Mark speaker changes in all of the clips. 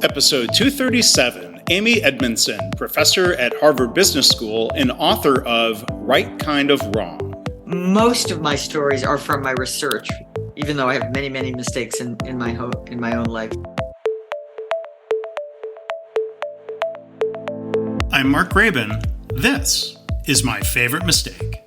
Speaker 1: Episode 237, Amy Edmondson, professor at Harvard Business School and author of Right Kind of Wrong.
Speaker 2: Most of my stories are from my research, even though I have many, many mistakes in my own life.
Speaker 1: I'm Mark Graban. This is My Favorite Mistake.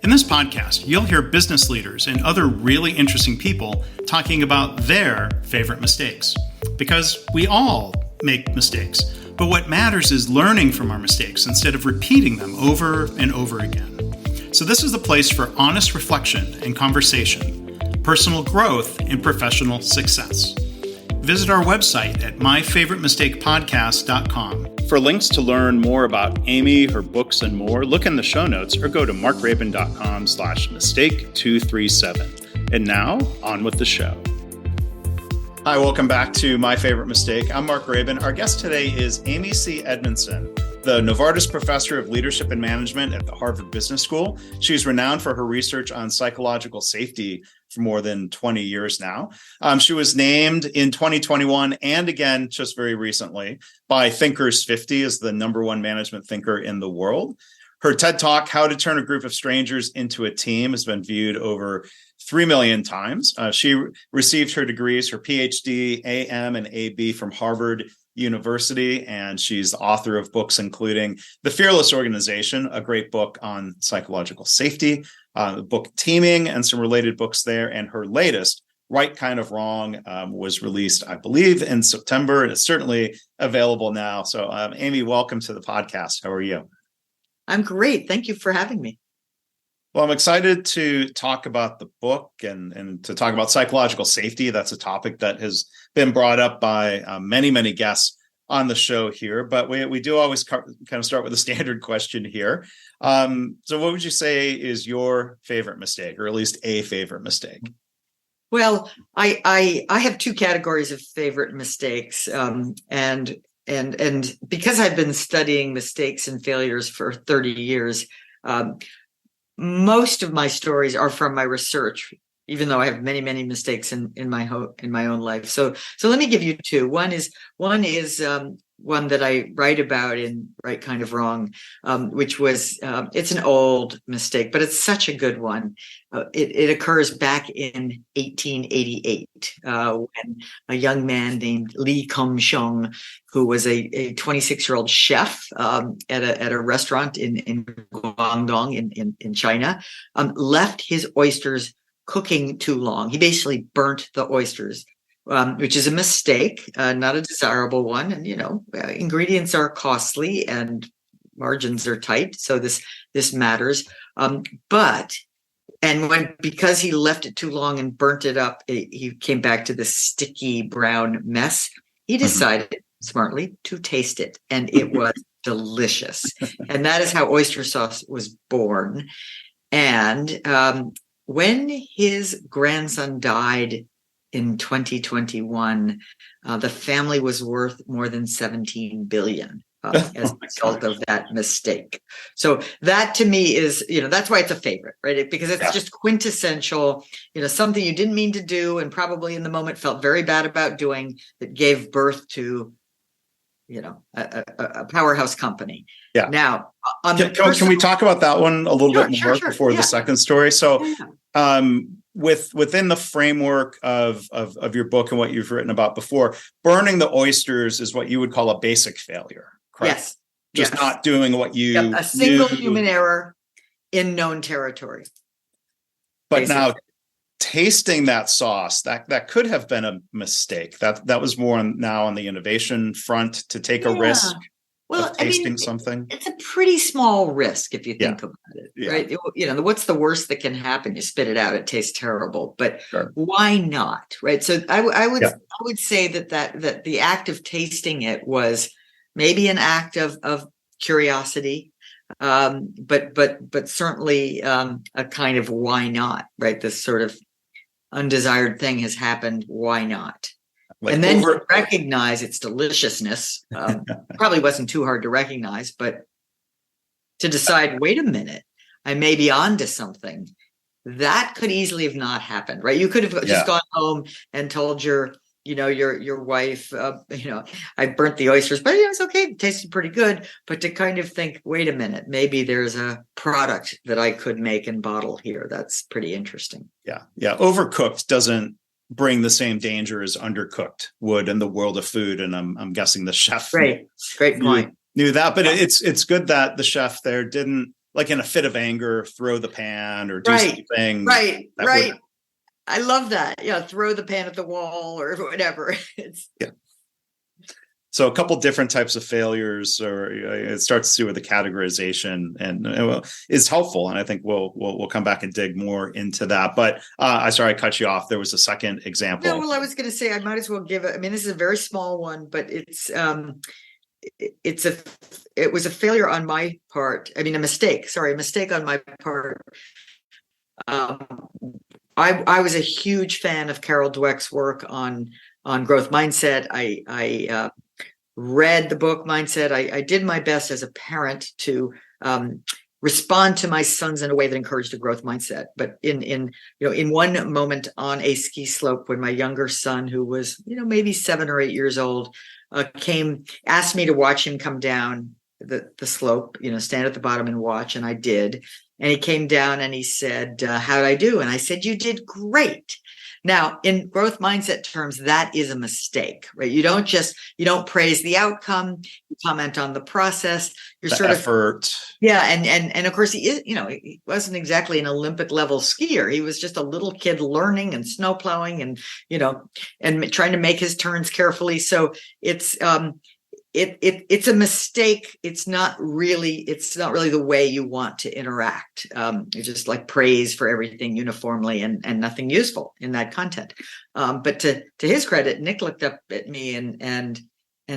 Speaker 1: In this podcast, you'll hear business leaders and other really interesting people talking about their favorite mistakes. Because we all make mistakes, but what matters is learning from our mistakes instead of repeating them over and over again. So this is the place for honest reflection and conversation, personal growth, and professional success. Visit our website at myfavoritemistakepodcast.com. For links to learn more about Amy, her books, and more, look in the show notes or go to markraban.com/mistake237. And now, on with the show. Hi, welcome back to My Favorite Mistake. I'm Mark Graban. Our guest today is Amy C. Edmondson, the Novartis Professor of Leadership and Management at the Harvard Business School. She's renowned for her research on psychological safety for more than 20 years now. She was named in 2021 and again just very recently by Thinkers 50 as the number one management thinker in the world. Her TED Talk, How to Turn a Group of Strangers into a Team, has been viewed over 3 million times. She received her degrees, her PhD, AM and AB from Harvard University, and she's the author of books including The Fearless Organization, a great book on psychological safety, the book Teaming, and some related books there. And her latest, Right Kind of Wrong, was released, I believe, in September. It's certainly available now. So, Amy, welcome to the podcast. How are you?
Speaker 2: I'm great. Thank you for having me.
Speaker 1: Well, I'm excited to talk about the book and to talk about psychological safety. That's a topic that has been brought up by many, many guests on the show here. But we do always kind of start with a standard question here. So what would you say is your favorite mistake, or at least a favorite mistake?
Speaker 2: Well, I have two categories of favorite mistakes. And because I've been studying mistakes and failures for 30 years, most of my stories are from my research, even though I have many, many mistakes in my own life. So let me give you two. One is one that I write about in Right Kind of Wrong, which was it's an old mistake, but it's such a good one. It occurs back in 1888 when a young man named Lee Kum-shung, who was a 26-year-old chef at a restaurant in Guangdong in China, left his oysters cooking too long. He basically burnt the oysters, which is a mistake, not a desirable one. And, ingredients are costly and margins are tight. So this matters. Because he left it too long and burnt it up, he came back to this sticky brown mess. He decided smartly to taste it, and it was delicious. And that is how oyster sauce was born. And when his grandson died in 2021, the family was worth more than 17 billion as a result of that mistake. So that to me is, that's why it's a favorite, right? Because it's just quintessential, something you didn't mean to do and probably in the moment felt very bad about doing, that gave birth to, a powerhouse company. Yeah. Now,
Speaker 1: can we talk about that one a little bit more before the second story? So, within the framework of your book and what you've written about before, burning the oysters is what you would call a basic failure, correct?
Speaker 2: Yes.
Speaker 1: Just not doing what you
Speaker 2: a single human error in known territory.
Speaker 1: But basically, now tasting that sauce, that could have been a mistake. That was more on the innovation front, to take a risk. Well, tasting something.
Speaker 2: It's a pretty small risk if you think about it, right? What's the worst that can happen? You spit it out; it tastes terrible. But why not, right? So I would say that the act of tasting it was maybe an act of curiosity, but certainly a kind of why not, right? This sort of undesired thing has happened. Why not? And then to recognize its deliciousness, probably wasn't too hard to recognize, but to decide, wait a minute, I may be onto something. That could easily have not happened, right? You could have just gone home and told your your wife, I burnt the oysters, but it's okay. It tasted pretty good. But to kind of think, wait a minute, maybe there's a product that I could make and bottle here. That's pretty interesting.
Speaker 1: Yeah. Yeah. Overcooked doesn't bring the same danger as undercooked would in the world of food. And I'm guessing the chef
Speaker 2: great point.
Speaker 1: Knew that, but it's good that the chef there didn't, like in a fit of anger, throw the pan or do something.
Speaker 2: Right. I love that. Yeah, throw the pan at the wall or whatever.
Speaker 1: So a couple different types of failures, or it starts to do with the categorization, and is helpful. And I think we'll come back and dig more into that. But I cut you off. There was a second example.
Speaker 2: No, well, I was going to say I might as well give it. I mean, this is a very small one, but it was a failure on my part. I mean, a mistake on my part. I was a huge fan of Carol Dweck's work on growth mindset. I read the book Mindset. I did my best as a parent to respond to my sons in a way that encouraged a growth mindset. But in one moment on a ski slope, when my younger son, who was maybe 7 or 8 years old, asked me to watch him come down the slope, stand at the bottom and watch, and I did. And he came down and he said, how'd I do? And I said, you did great. Now, in growth mindset terms, that is a mistake, right? You don't praise the outcome, you comment on the process,
Speaker 1: the effort.
Speaker 2: And of course he wasn't exactly an Olympic level skier. He was just a little kid learning and snow plowing and and trying to make his turns carefully. So it's a mistake. It's not really the way you want to interact. It's just like praise for everything uniformly and nothing useful in that content. But to his credit, Nick looked up at me and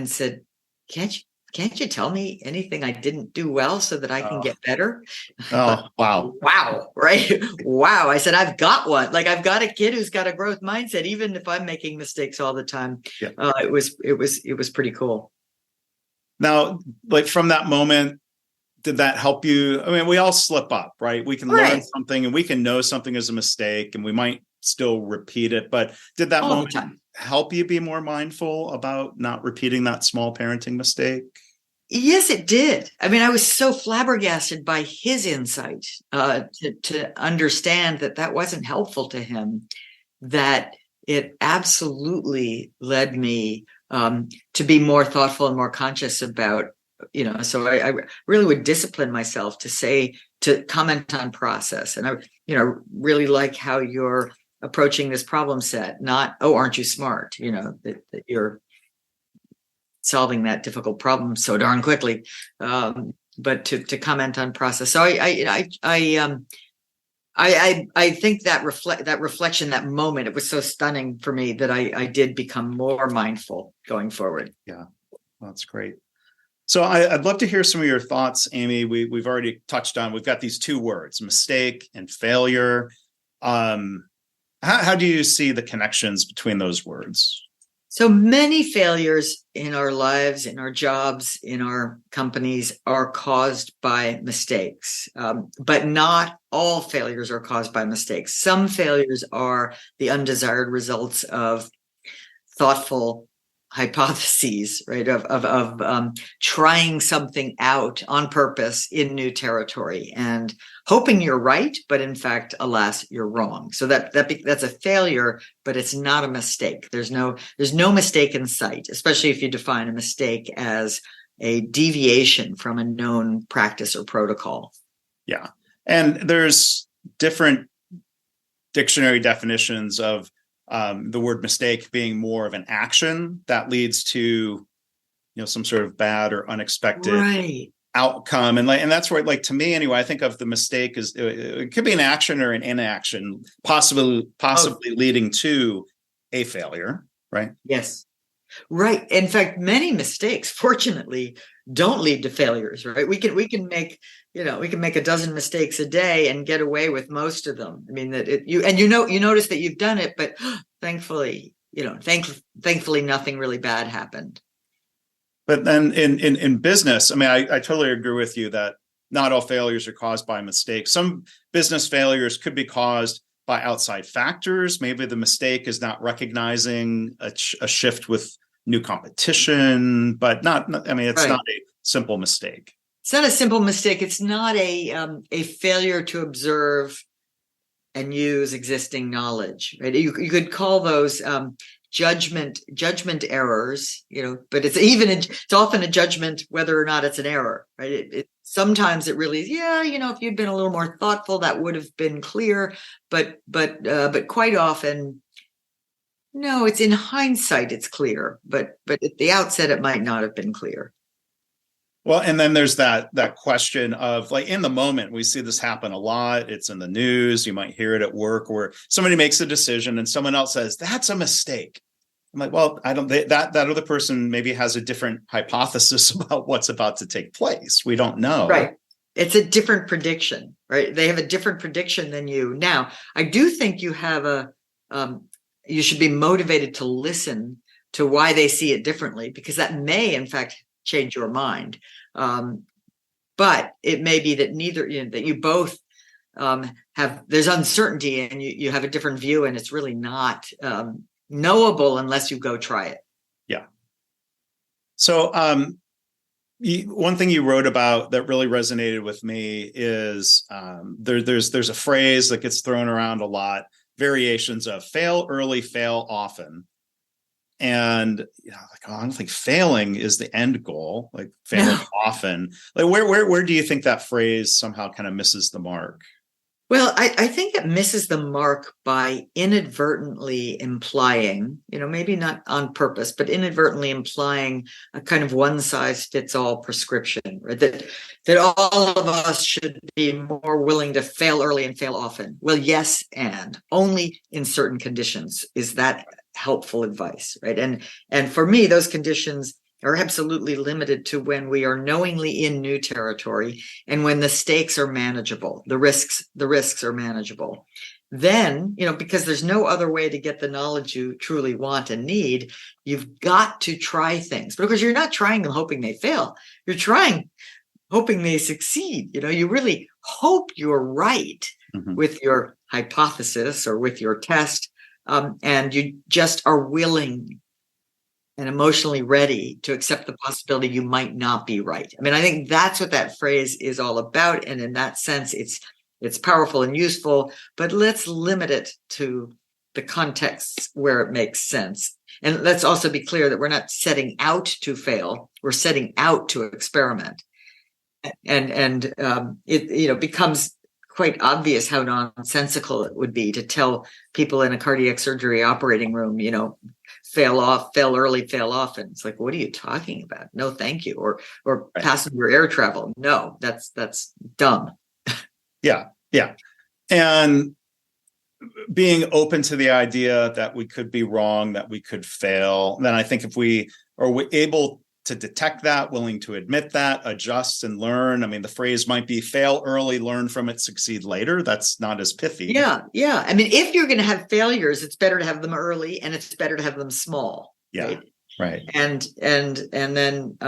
Speaker 2: said, can't you tell me anything I didn't do well so that I can get better?
Speaker 1: Oh, wow.
Speaker 2: Wow. Right. Wow. I said, I've got one. Like, I've got a kid who's got a growth mindset, even if I'm making mistakes all the time.
Speaker 1: Yeah.
Speaker 2: It was pretty cool.
Speaker 1: Now, like from that moment, did that help you? I mean, we all slip up, right? We can learn something and we can know something is a mistake and we might still repeat it. But did that moment help you be more mindful about not repeating that small parenting mistake?
Speaker 2: Yes, it did. I mean, I was so flabbergasted by his insight to understand that wasn't helpful to him, that it absolutely led me to be more thoughtful and more conscious about, so I really would discipline myself to comment on process. And I, really like how you're approaching this problem set, not, oh, aren't you smart? That you're solving that difficult problem so darn quickly. But to comment on process. So I think that reflection, that moment, it was so stunning for me that I did become more mindful going forward.
Speaker 1: Yeah, that's great. So I'd love to hear some of your thoughts, Amy. We've already touched on, we've got these two words, mistake and failure. How do you see the connections between those words?
Speaker 2: So many failures in our lives, in our jobs, in our companies are caused by mistakes, but not all failures are caused by mistakes. Some failures are the undesired results of thoughtful hypotheses, right? Of trying something out on purpose in new territory and hoping you're right, but in fact, alas, you're wrong. So that's a failure, but it's not a mistake. There's no mistake in sight, especially if you define a mistake as a deviation from a known practice or protocol.
Speaker 1: Yeah, and there's different dictionary definitions of the word mistake being more of an action that leads to, some sort of bad or unexpected outcome. And that's where, like, to me anyway, I think of the mistake as it could be an action or an inaction, possibly leading to a failure, right?
Speaker 2: Yes. Right. In fact, many mistakes, fortunately, don't lead to failures, right? We can make a dozen mistakes a day and get away with most of them. I mean, you notice that you've done it, but thankfully nothing really bad happened.
Speaker 1: But then in business, I mean, I totally agree with you that not all failures are caused by mistakes. Some business failures could be caused by outside factors. Maybe the mistake is not recognizing a shift with new competition, but it's not a simple mistake.
Speaker 2: It's not a simple mistake. It's not a failure to observe and use existing knowledge, right? You could call those judgment errors, but it's often a judgment whether or not it's an error, right? Sometimes it really is, if you'd been a little more thoughtful, that would have been clear, but quite often, no, it's in hindsight, it's clear, but at the outset, it might not have been clear.
Speaker 1: Well, and then there's that question of, like, in the moment, we see this happen a lot. It's in the news. You might hear it at work where somebody makes a decision and someone else says, that's a mistake. I'm like, well, that other person maybe has a different hypothesis about what's about to take place. We don't know.
Speaker 2: Right. It's a different prediction, right? They have a different prediction than you. Now, I do think you have you should be motivated to listen to why they see it differently, because that may, in fact, change your mind. But it may be that that you both there's uncertainty and you have a different view, and it's really not knowable unless you go try it.
Speaker 1: Yeah. So one thing you wrote about that really resonated with me is there's a phrase that gets thrown around a lot, variations of fail early, fail often. And I don't think failing is the end goal, like failing often. Like where do you think that phrase somehow kind of misses the mark?
Speaker 2: Well, I think it misses the mark by inadvertently implying, maybe not on purpose, but inadvertently implying a kind of one-size-fits-all prescription, right? That all of us should be more willing to fail early and fail often. Well, yes, and only in certain conditions is that helpful advice, right? And for me, those conditions are absolutely limited to when we are knowingly in new territory and when the stakes are manageable, the risks are manageable. Then, because there's no other way to get the knowledge you truly want and need, you've got to try things. Because you're not trying them hoping they fail. You're trying hoping they succeed. You really hope you're right with your hypothesis or with your test, and you just are willing and emotionally ready to accept the possibility you might not be right. I mean, I think that's what that phrase is all about. And in that sense, it's powerful and useful, but let's limit it to the contexts where it makes sense. And let's also be clear that we're not setting out to fail. We're setting out to experiment. And it
Speaker 1: becomes
Speaker 2: quite obvious how nonsensical it would be to tell people in a cardiac surgery operating room, fail early, fail often. It's like, what are you talking about? No, thank you. Or
Speaker 1: Right.
Speaker 2: Passenger air travel. No, that's dumb.
Speaker 1: Yeah. And being open to the idea that we could be wrong, that we could fail. Then I think if we are able to detect that, willing to admit that, adjust and learn. I mean, the phrase might be fail early, learn from it, succeed later. That's not as pithy.
Speaker 2: Yeah. I mean, if you're going to have failures, it's better to have them early, and it's better to have them small.
Speaker 1: Yeah. Right.
Speaker 2: And then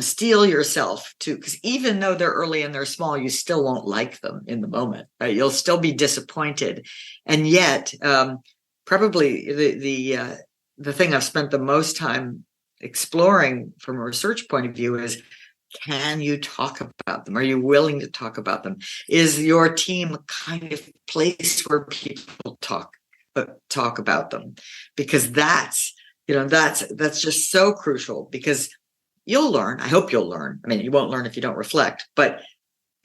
Speaker 2: steel yourself too, because even though they're early and they're small, you still won't like them in the moment. Right? You'll still be disappointed, and yet probably the thing I've spent the most time exploring from a research point of view is, can you talk about them? Are you willing to talk about them? Is your team a kind of place where people talk about them? Because that's just so crucial, because you'll learn. I hope you'll learn. I mean, you won't learn if you don't reflect, but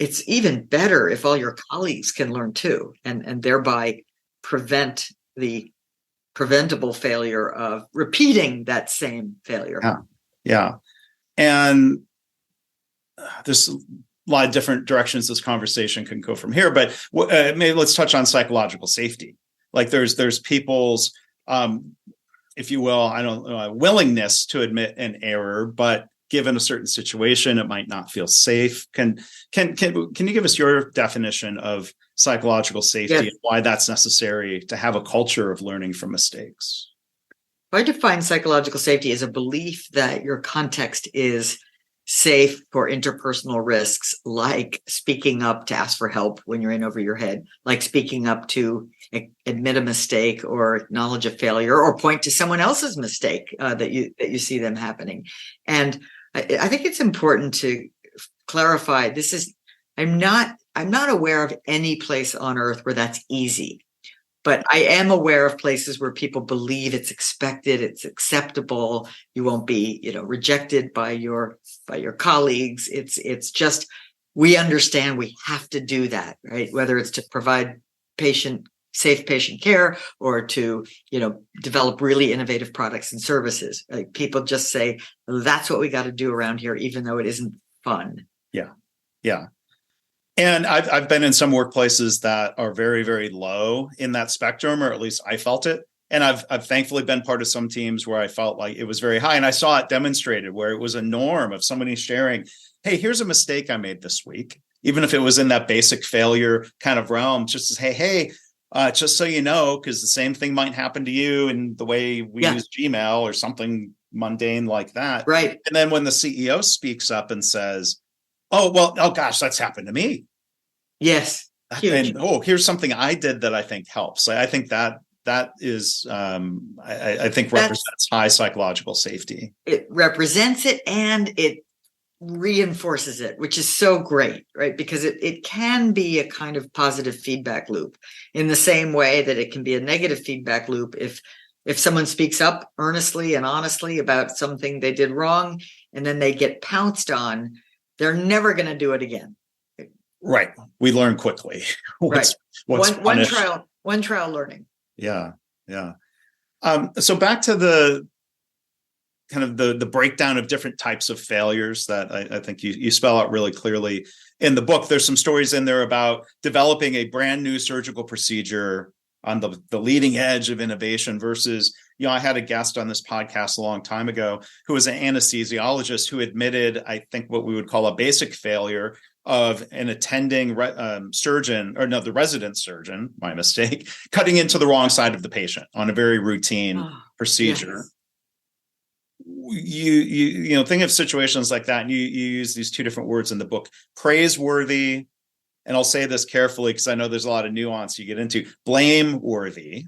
Speaker 2: it's even better if all your colleagues can learn too, and thereby prevent the preventable failure of repeating that same failure.
Speaker 1: Yeah. And there's a lot of different directions this conversation can go from here, but maybe let's touch on psychological safety. Like there's people's, if you will, I don't know, willingness to admit an error, but given a certain situation, it might not feel safe. Can you give us your definition of psychological safety and why that's necessary to have a culture of learning from mistakes?
Speaker 2: I define psychological safety as a belief that your context is safe for interpersonal risks, like speaking up to ask for help when you're in over your head, like speaking up to admit a mistake or acknowledge a failure or point to someone else's mistake that you see them happening. And I think it's important to clarify, I'm not aware of any place on earth where that's easy. But I am aware of places where people believe it's expected, it's acceptable. You won't be, rejected by your colleagues. It's just, we understand we have to do that, right? Whether it's to provide safe patient care or to, develop really innovative products and services. Like, people just say, that's what we got to do around here, even though it isn't fun.
Speaker 1: Yeah. Yeah. And I've been in some workplaces that are very, very low in that spectrum, or at least I felt it. And I've thankfully been part of some teams where I felt like it was very high. And I saw it demonstrated where it was a norm of somebody sharing, hey, here's a mistake I made this week. Even if it was in that basic failure kind of realm, just to say, hey, just so you know, because the same thing might happen to you in the way we use Gmail or something mundane like that.
Speaker 2: Right.
Speaker 1: And then when the CEO speaks up and says, oh gosh, that's happened to me.
Speaker 2: Yes.
Speaker 1: Huge. And here's something I did that I think helps. I think that is, I think represents high psychological safety.
Speaker 2: It represents it and it reinforces it, which is so great, right? Because it can be a kind of positive feedback loop in the same way that it can be a negative feedback loop if someone speaks up earnestly and honestly about something they did wrong and then they get pounced on, they're never going to do it again.
Speaker 1: Right. We learn quickly. What's
Speaker 2: one trial learning.
Speaker 1: Yeah. Yeah. So back to the kind of the breakdown of different types of failures that I think you spell out really clearly in the book. There's some stories in there about developing a brand new surgical procedure on the leading edge of innovation versus, I had a guest on this podcast a long time ago who was an anesthesiologist who admitted, I think, what we would call a basic failure of an attending the resident surgeon, my mistake, cutting into the wrong side of the patient on a very routine procedure. Yes. You think of situations like that, and you use these two different words in the book: praiseworthy, and I'll say this carefully because I know there's a lot of nuance you get into, blameworthy.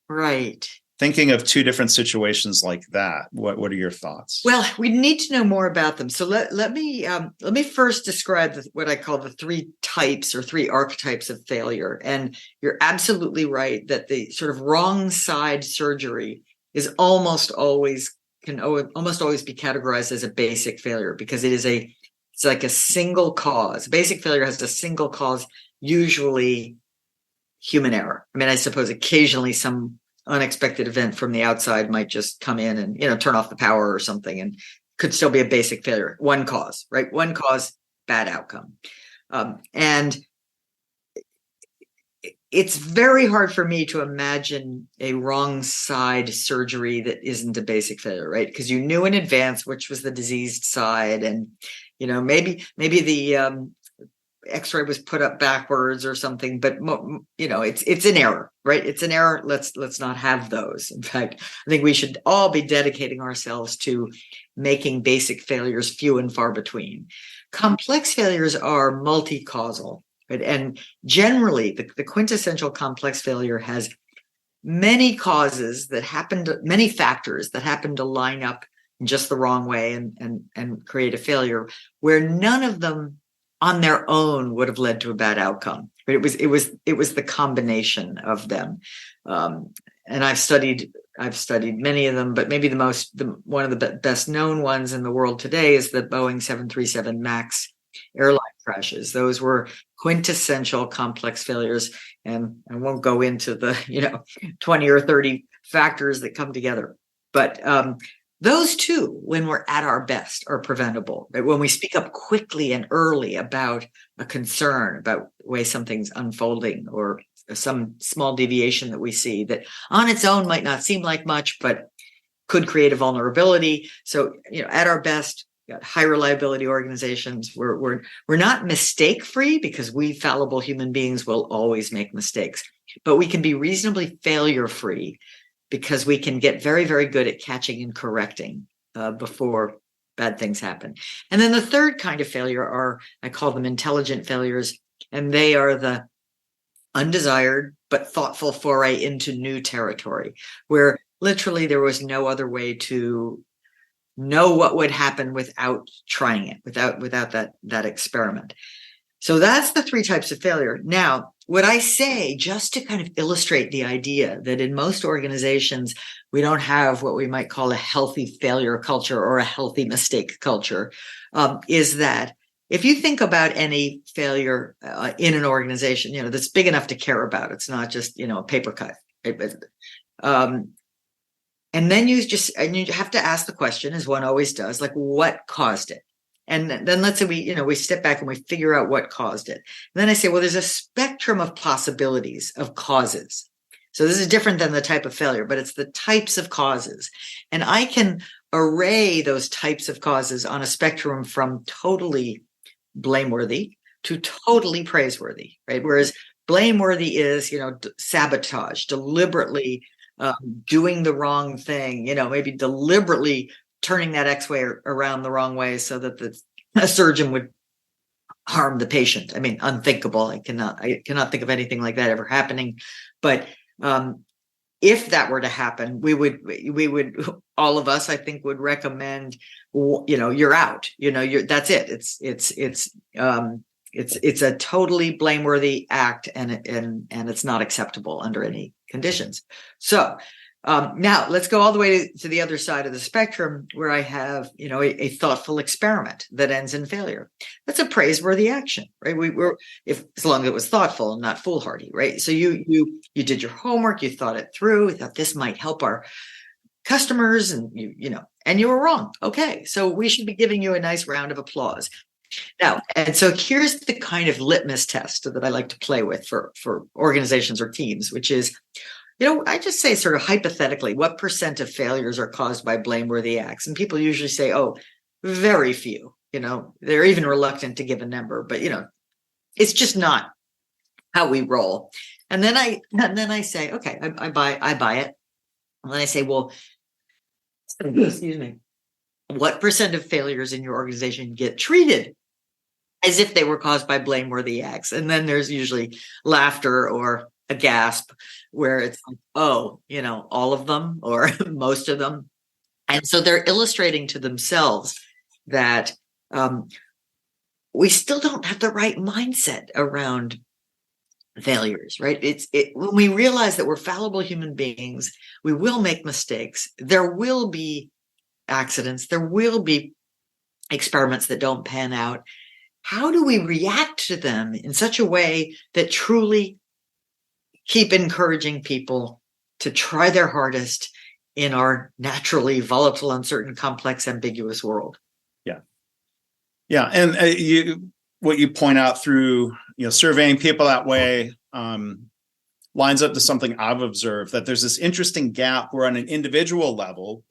Speaker 2: Right.
Speaker 1: Thinking of two different situations like that, what are your thoughts?
Speaker 2: Well, we need to know more about them. So let me first describe what I call the three types or three archetypes of failure. And you're absolutely right that the sort of wrong side surgery is almost always be categorized as a basic failure because it's like a single cause. Basic failure has a single cause, usually human error. I mean, I suppose occasionally some unexpected event from the outside might just come in and, turn off the power or something, and could still be a basic failure. One cause, right? One cause, bad outcome. And it's very hard for me to imagine a wrong side surgery that isn't a basic failure, right? Because you knew in advance which was the diseased side, and maybe the X-ray was put up backwards or something, but it's an error, right? It's an error. Let's not have those. In fact, I think we should all be dedicating ourselves to making basic failures few and far between. Complex failures are multi-causal, right? And generally, the quintessential complex failure has many causes many factors that happen to line up in just the wrong way and create a failure where none of them on their own would have led to a bad outcome. But it was the combination of them. And I've studied many of them, but maybe one of the best known ones in the world today is the Boeing 737 MAX airline crashes. Those were quintessential complex failures, and I won't go into the 20 or 30 factors that come together. But those two, when we're at our best, are preventable. Right? When we speak up quickly and early about a concern, about the way something's unfolding, or some small deviation that we see that on its own might not seem like much, but could create a vulnerability. So, at our best, got high reliability organizations. We're not mistake free because we fallible human beings will always make mistakes, but we can be reasonably failure free because we can get very, very good at catching and correcting before bad things happen. And then the third kind of failure are, I call them intelligent failures, and they are the undesired but thoughtful foray into new territory, where literally there was no other way to know what would happen without trying it, without that experiment. So that's the three types of failure. Now, what I say, just to kind of illustrate the idea that in most organizations, we don't have what we might call a healthy failure culture or a healthy mistake culture, is that if you think about any failure in an organization, that's big enough to care about, it's not just, a paper cut. And then you have to ask the question, as one always does, like, what caused it? And then let's say we step back and we figure out what caused it. And then I say, well, there's a spectrum of possibilities of causes. So this is different than the type of failure, but it's the types of causes. And I can array those types of causes on a spectrum from totally blameworthy to totally praiseworthy, right? Whereas blameworthy is, sabotage, deliberately doing the wrong thing, maybe deliberately turning that X-ray around the wrong way so that a surgeon would harm the patient. I mean, unthinkable. I cannot think of anything like that ever happening. But if that were to happen, we would all of us, I think, would recommend, you're out. That's it. It's a totally blameworthy act, and it's not acceptable under any conditions. So now let's go all the way to the other side of the spectrum, where I have, a thoughtful experiment that ends in failure. That's a praiseworthy action, right? As long as it was thoughtful and not foolhardy, right? So you did your homework, you thought it through, thought this might help our customers, and and you were wrong. Okay, so we should be giving you a nice round of applause. Now, and so here's the kind of litmus test that I like to play with for organizations or teams, which is, I just say sort of hypothetically, what % of failures are caused by blameworthy acts? And people usually say, oh, very few. They're even reluctant to give a number, but it's just not how we roll. And then I say, okay, I buy it. And then I say, well, excuse me, what % of failures in your organization get treated as if they were caused by blameworthy acts? And then there's usually laughter or a gasp, where it's like, oh, all of them or most of them. And so they're illustrating to themselves that we still don't have the right mindset around failures, right? When we realize that we're fallible human beings, we will make mistakes. There will be accidents. There will be experiments that don't pan out. How do we react to them in such a way that truly keep encouraging people to try their hardest in our naturally volatile, uncertain, complex, ambiguous world?
Speaker 1: Yeah. And what you point out through, surveying people that way lines up to something I've observed, that there's this interesting gap where on an individual level,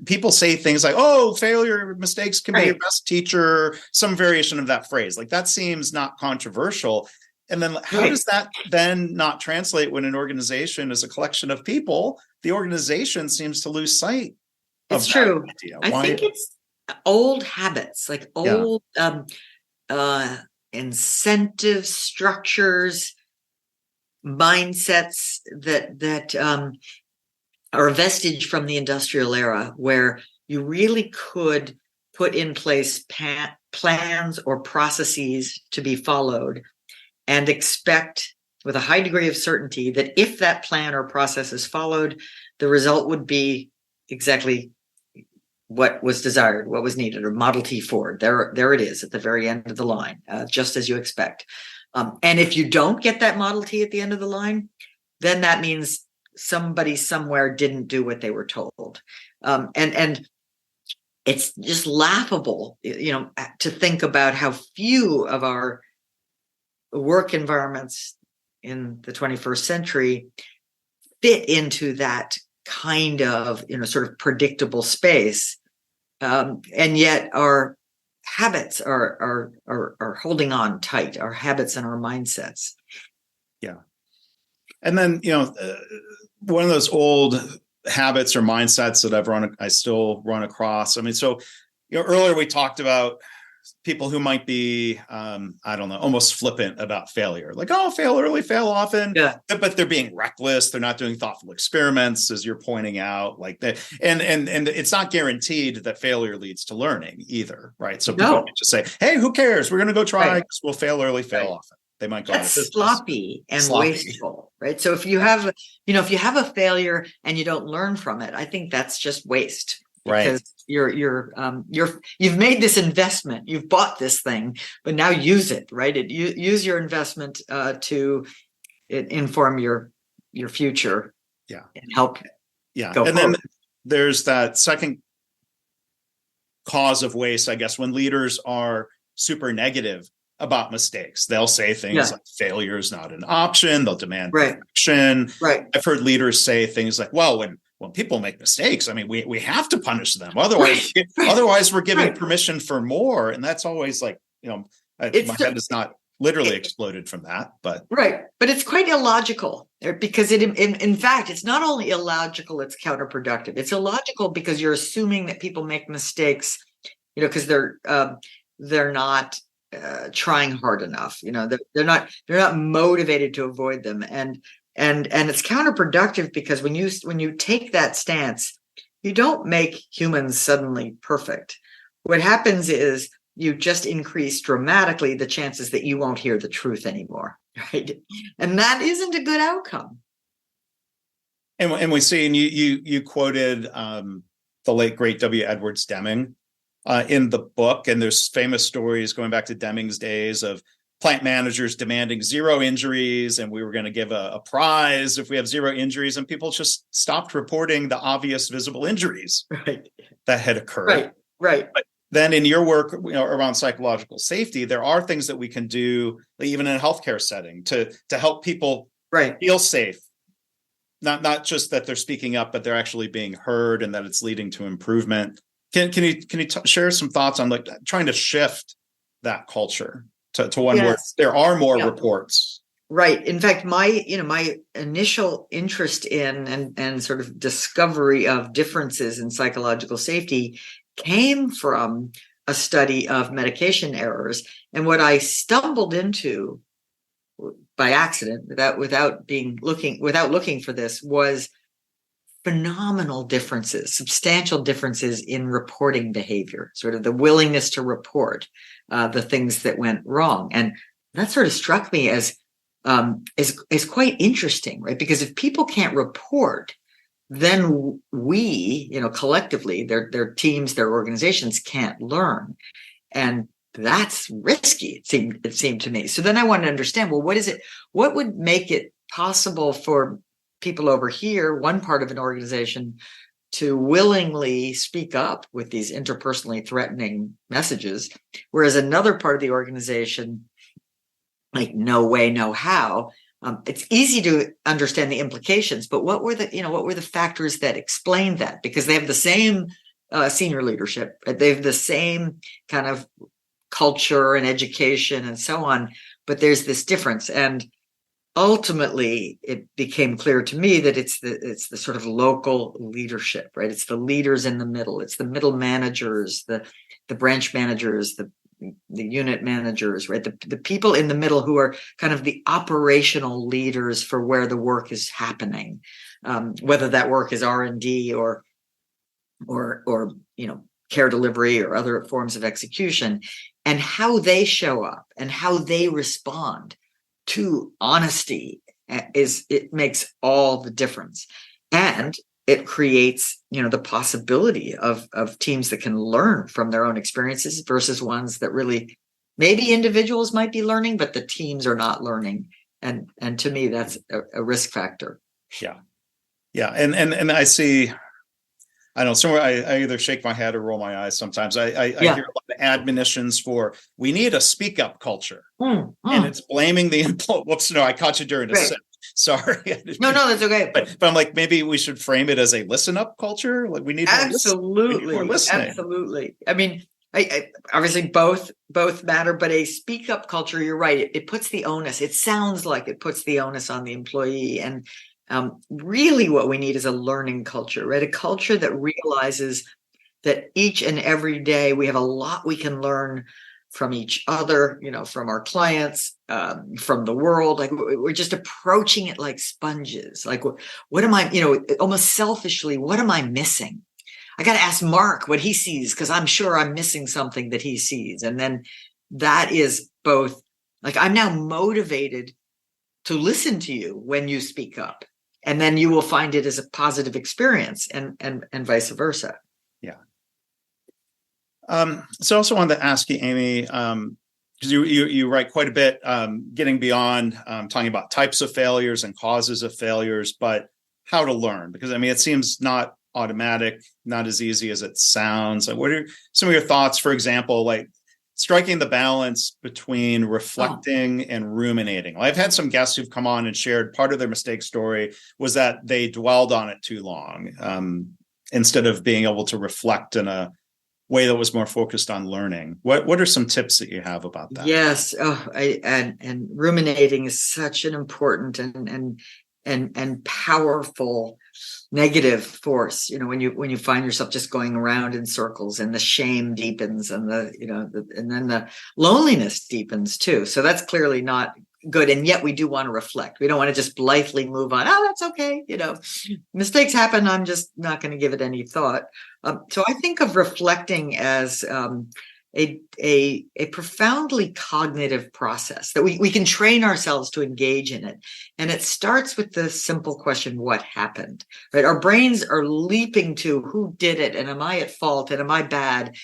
Speaker 1: people say things like, oh, failure, mistakes can be your best teacher, some variation of that phrase. Like, that seems not controversial. And then how does that then not translate when an organization is a collection of people? The organization seems to lose sight of
Speaker 2: it's true.
Speaker 1: idea.
Speaker 2: I think it's old habits, like old incentive structures, mindsets that are a vestige from the industrial era, where you really could put in place plans or processes to be followed, and expect with a high degree of certainty that if that plan or process is followed, the result would be exactly what was desired, what was needed, or Model T Ford. There it is at the very end of the line, just as you expect. And if you don't get that Model T at the end of the line, then that means somebody somewhere didn't do what they were told. And it's just laughable, to think about how few of our work environments in the 21st century fit into that kind of, sort of predictable space. And yet our habits are holding on tight, our habits and our mindsets.
Speaker 1: Yeah. And then, one of those old habits or mindsets that I still run across. I mean, so earlier we talked about people who might be, I don't know, almost flippant about failure. Like, oh, fail early, fail often.
Speaker 2: Yeah.
Speaker 1: But they're being reckless. They're not doing thoughtful experiments, as you're pointing out. Like that, and it's not guaranteed that failure leads to learning either, right? So people can just say, hey, who cares? We're going to go try because we'll fail early, fail often. They might go
Speaker 2: That's sloppy and wasteful, right? So if you have a failure and you don't learn from it, I think that's just waste. Because you've made this investment, you've bought this thing, but now use it, right? Use your investment to inform your future, and help.
Speaker 1: Yeah,
Speaker 2: go
Speaker 1: and
Speaker 2: forward.
Speaker 1: then there's that second cause of waste, I guess, when leaders are super negative about mistakes. They'll say things like failure is not an option. They'll demand perfection.
Speaker 2: Right.
Speaker 1: I've heard leaders say things like, well, when people make mistakes, I mean, we have to punish them. Otherwise we're giving permission for more. And that's always like, my head is not literally exploded from that, but.
Speaker 2: Right. But it's quite illogical because in fact, it's not only illogical, it's counterproductive. It's illogical because you're assuming that people make mistakes, because they're not trying hard enough. They're not motivated to avoid them. And it's counterproductive because when you take that stance, you don't make humans suddenly perfect. What happens is you just increase dramatically the chances that you won't hear the truth anymore, right? And that isn't a good outcome.
Speaker 1: And we see, and you quoted the late great W. Edwards Deming in the book, and there's famous stories going back to Deming's days of plant managers demanding 0 injuries, and we were going to give a prize if we have 0 injuries, and people just stopped reporting the obvious visible injuries that had occurred.
Speaker 2: Right.
Speaker 1: But then in your work around psychological safety, there are things that we can do, even in a healthcare setting, to help people feel safe. Not just that they're speaking up, but they're actually being heard and that it's leading to improvement. Can you share some thoughts on like trying to shift that culture to one where there are more reports?
Speaker 2: Right. In fact, my initial interest in and sort of discovery of differences in psychological safety came from a study of medication errors. And what I stumbled into by accident, without looking for this, was phenomenal differences, substantial differences in reporting behavior, sort of the willingness to report the things that went wrong. And that sort of struck me as quite interesting, right? Because if people can't report, then we, collectively, their teams, their organizations can't learn. And that's risky, it seemed to me. So then I wanted to understand, well, what would make it possible for people over here, one part of an organization, to willingly speak up with these interpersonally threatening messages, whereas another part of the organization, like, no way, no how. It's easy to understand the implications, but what were the factors that explained that? Because they have the same senior leadership, they have the same kind of culture and education and so on, but there's this difference. And ultimately, it became clear to me that it's the sort of local leadership, right? It's the leaders in the middle. It's the middle managers, the branch managers, the unit managers, right? The people in the middle who are kind of the operational leaders for where the work is happening, whether that work is R&D or care delivery or other forms of execution, and how they show up and how they respond to honesty it makes all the difference. And it creates, the possibility of teams that can learn from their own experiences versus ones that really, maybe individuals might be learning, but the teams are not learning. And to me, that's a risk factor.
Speaker 1: Yeah. And I see, I don't know, somewhere I either shake my head or roll my eyes sometimes. I hear a lot of admonitions for, we need a speak up culture. And it's blaming the employee. Whoops, no, I caught you during a sip. Sorry.
Speaker 2: No, that's okay.
Speaker 1: But I'm like, maybe we should frame it as a listen up culture. Like we need more listening.
Speaker 2: Absolutely. I mean, I obviously both matter, but a speak up culture, you're right. It puts the onus. It sounds like it puts the onus on the employee. And really what we need is a learning culture, right? A culture that realizes that each and every day we have a lot we can learn from each other, from our clients, from the world. Like we're just approaching it like sponges. Like, what am I, almost selfishly, what am I missing? I got to ask Mark what he sees, because I'm sure I'm missing something that he sees. And then that is both like, I'm now motivated to listen to you when you speak up, and then you will find it as a positive experience, and vice versa.
Speaker 1: Yeah. So I also wanted to ask you, Amy, because you write quite a bit, getting beyond talking about types of failures and causes of failures, but how to learn, because it seems not automatic, not as easy as it sounds. Like, what are some of your thoughts, for example, like striking the balance between reflecting and ruminating? Well, I've had some guests who've come on and shared part of their mistake story was that they dwelled on it too long, instead of being able to reflect in a way that was more focused on learning. What are some tips that you have about that?
Speaker 2: Yes. And ruminating is such an important and powerful negative force. When you find yourself just going around in circles, and the shame deepens, and and then the loneliness deepens too. So that's clearly not good. And yet we do want to reflect. We don't want to just blithely move on. Oh, that's okay. Mistakes happen. I'm just not going to give it any thought. So I think of reflecting as a profoundly cognitive process that we can train ourselves to engage in it. And it starts with the simple question, what happened? Right? Our brains are leaping to who did it, and am I at fault, and am I bad?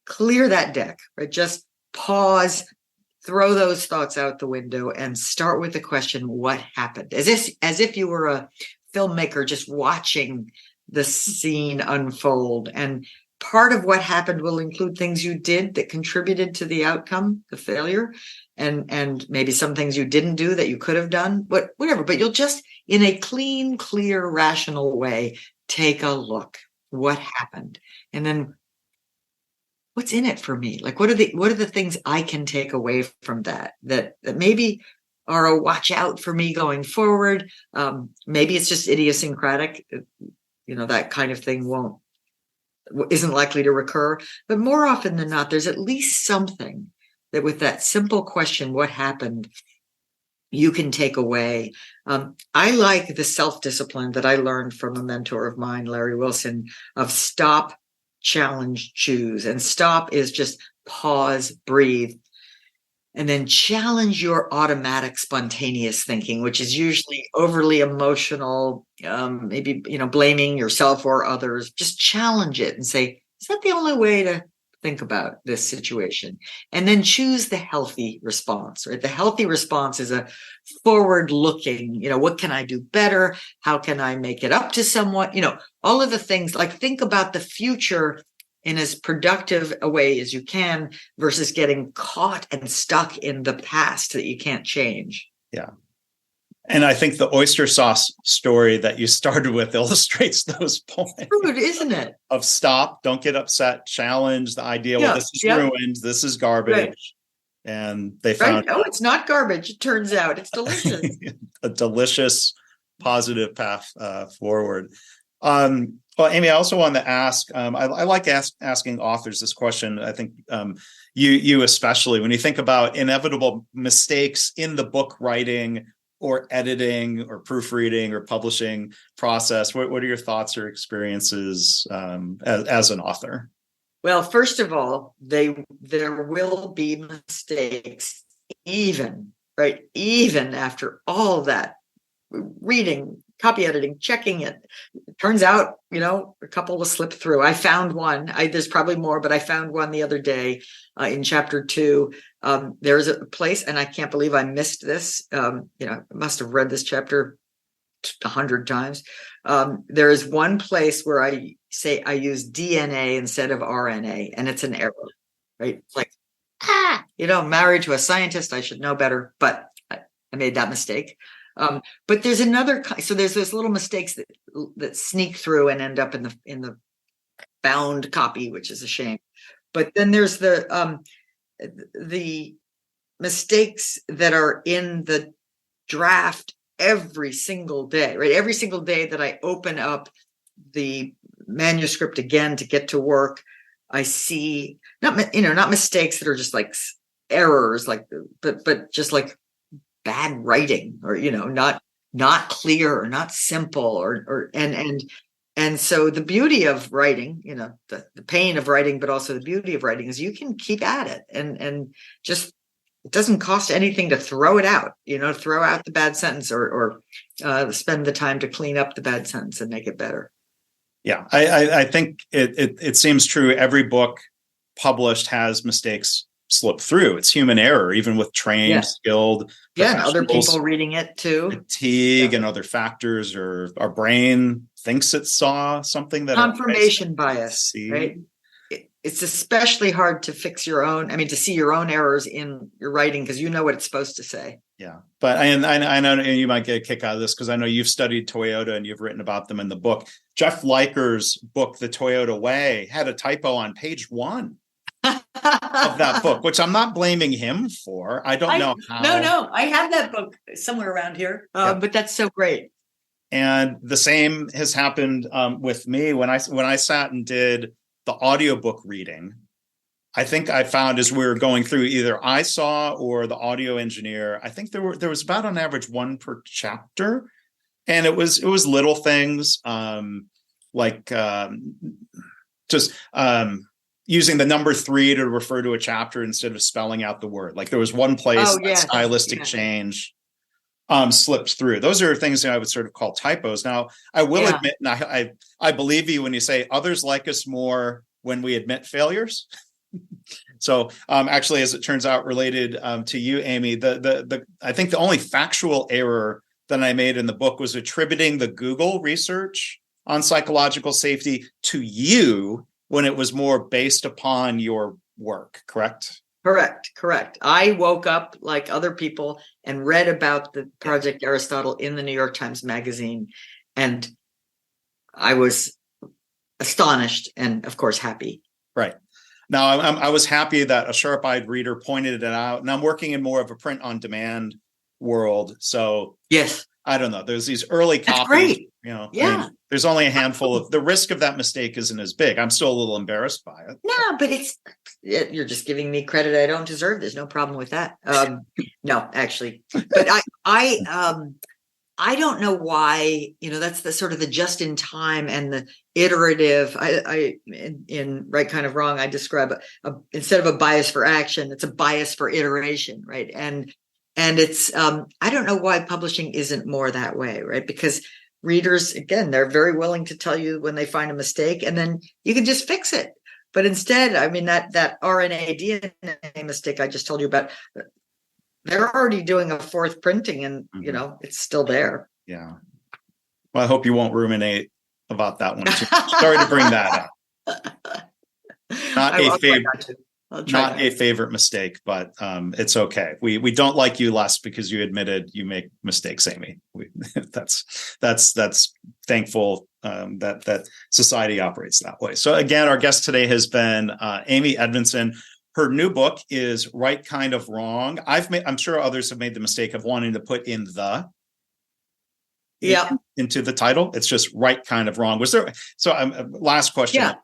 Speaker 2: Clear that deck, right? Just pause, throw those thoughts out the window, and start with the question, what happened? As if you were a filmmaker just watching the scene unfold. And part of what happened will include things you did that contributed to the outcome, the failure, and maybe some things you didn't do that you could have done, but whatever. But you'll just, in a clean, clear, rational way, take a look. What happened? And then what's in it for me? Like, what are the things I can take away from that maybe are a watch out for me going forward? Maybe it's just idiosyncratic. That kind of thing isn't likely to recur. But more often than not, there's at least something that with that simple question, what happened, you can take away. I like the self-discipline that I learned from a mentor of mine, Larry Wilson, of stop, challenge, choose. And stop is just pause, breathe, and then challenge your automatic spontaneous thinking, which is usually overly emotional, maybe, blaming yourself or others. Just challenge it and say, is that the only way to think about this situation? And then choose the healthy response, right? The healthy response is a forward looking, what can I do better? How can I make it up to someone? All of the things, like, think about the future in as productive a way as you can, versus getting caught and stuck in the past that you can't change.
Speaker 1: Yeah. And I think the oyster sauce story that you started with illustrates those points.
Speaker 2: True, isn't it?
Speaker 1: Of stop, don't get upset, challenge the idea, well, this is ruined, this is garbage. Right. And they found
Speaker 2: no, it's not garbage. It turns out it's delicious.
Speaker 1: A delicious, positive path forward. Well, Amy, I also wanted to ask, I like asking authors this question. I think you especially, when you think about inevitable mistakes in the book writing or editing or proofreading or publishing process, what are your thoughts or experiences as an author?
Speaker 2: Well, first of all, there will be mistakes, even after all that reading, copy editing, checking it. It turns out, a couple will slip through. I found one. There's probably more, but I found one the other day in chapter 2. There's a place, and I can't believe I missed this. I must have read this chapter 100 times. There is one place where I say I use DNA instead of RNA, and it's an error, right? It's like, I'm married to a scientist. I should know better, but I made that mistake. But there's another, so there's those little mistakes that sneak through and end up in the bound copy, which is a shame. But then there's the mistakes that are in the draft every single day, right? Every single day that I open up the manuscript again to get to work, I see not mistakes that are just like errors, like, but just like bad writing, or not clear or not simple, or and so the beauty of writing, the pain of writing, but also the beauty of writing is you can keep at it, and just, it doesn't cost anything to throw it out, throw out the bad sentence, or spend the time to clean up the bad sentence and make it better.
Speaker 1: Yeah, I think it seems true. Every book published has mistakes slip through. It's human error, even with trained, skilled
Speaker 2: and other people reading it too.
Speaker 1: Fatigue and other factors, or our brain thinks it saw something that
Speaker 2: confirmation bias, right? It's especially hard to fix to see your own errors in your writing, because you know what it's supposed to say.
Speaker 1: Yeah. But I know you might get a kick out of this, because I know you've studied Toyota and you've written about them in the book. Jeff Liker's book, The Toyota Way, had a typo on page 1 of that book, which I'm not blaming him for. I don't know how.
Speaker 2: No, I have that book somewhere around here, but that's so great.
Speaker 1: And the same has happened with me when I sat and did the audiobook reading. I think I found, as we were going through, either I saw or the audio engineer, I think there was about on average 1 per chapter, and it was little things like just using the number 3 to refer to a chapter instead of spelling out the word. Like there was one place stylistic change slipped through. Those are things that I would sort of call typos. Now, I will admit, and I believe you when you say others like us more when we admit failures. So actually, as it turns out, related to you, Amy, I think the only factual error that I made in the book was attributing the Google research on psychological safety to you when it was more based upon your work, correct?
Speaker 2: Correct. I woke up like other people and read about the Project Aristotle in the New York Times Magazine, and I was astonished and, of course, happy.
Speaker 1: Right. Now, I was happy that a sharp-eyed reader pointed it out, and I'm working in more of a print-on-demand world. So,
Speaker 2: yes,
Speaker 1: I don't know. There's these early copies.
Speaker 2: That's great.
Speaker 1: I mean, there's only a handful of. The risk of that mistake isn't as big. I'm still a little embarrassed by it.
Speaker 2: No, but you're just giving me credit I don't deserve. There's no problem with that. No, actually, but I don't know why. That's the sort of the just in time and the iterative. In Right Kind of Wrong, I describe instead of a bias for action, it's a bias for iteration, right? And it's I don't know why publishing isn't more that way, right? Because readers, again, they're very willing to tell you when they find a mistake, and then you can just fix it. But instead, I mean, that RNA DNA mistake I just told you about, they're already doing a 4th printing, and it's still there.
Speaker 1: Yeah. Well, I hope you won't ruminate about that one too. Sorry to bring that up. Not a favorite mistake, but it's okay. We don't like you less because you admitted you make mistakes, Amy. That's thankful that society operates that way. So again, our guest today has been Amy Edmondson. Her new book is Right Kind of Wrong. I'm sure others have made the mistake of wanting to put in the into the title. It's just Right Kind of Wrong. Was there? So last question.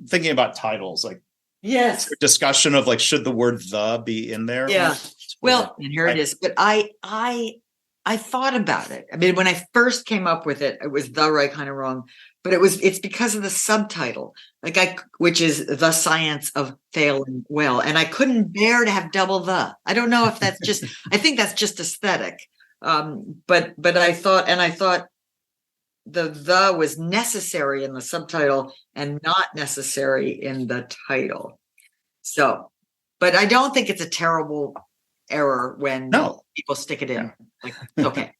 Speaker 1: Thinking about titles, like.
Speaker 2: Yes.
Speaker 1: Discussion of like, should the word "the" be in there?
Speaker 2: Yeah. Well, and here it is. But I thought about it. I mean, when I first came up with it, it was The Right Kind of Wrong. But it's because of the subtitle, which is The Science of Failing Well. And I couldn't bear to have double the. I don't know if that's just, I think that's just aesthetic. But I thought the was necessary in the subtitle and not necessary in the title. So, but I don't think it's a terrible error when people stick it in. Like, okay.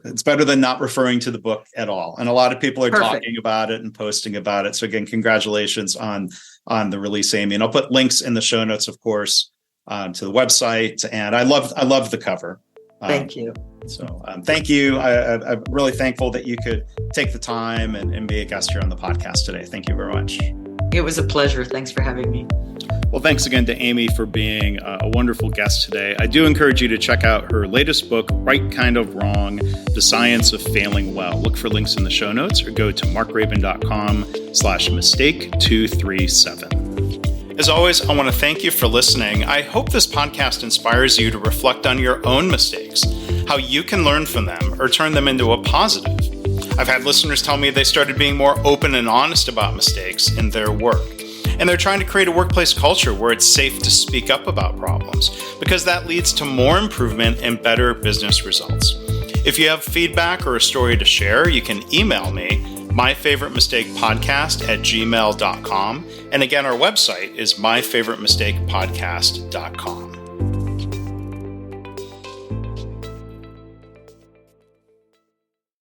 Speaker 1: It's better than not referring to the book at all. And a lot of people are talking about it and posting about it. So again, congratulations on the release, Amy. And I'll put links in the show notes, of course, to the website. And I love the cover.
Speaker 2: Thank you.
Speaker 1: So thank you. I'm really thankful that you could take the time and be a guest here on the podcast today. Thank you very much.
Speaker 2: It was a pleasure. Thanks for having me.
Speaker 1: Well, thanks again to Amy for being a wonderful guest today. I do encourage you to check out her latest book, Right Kind of Wrong, The Science of Failing Well. Look for links in the show notes or go to markraben.com/mistake237. As always, I want to thank you for listening. I hope this podcast inspires you to reflect on your own mistakes, how you can learn from them or turn them into a positive. I've had listeners tell me they started being more open and honest about mistakes in their work. And they're trying to create a workplace culture where it's safe to speak up about problems, because that leads to more improvement and better business results. If you have feedback or a story to share, you can email me, myfavoritemistakepodcast@gmail.com. And again, our website is myfavoritemistakepodcast.com.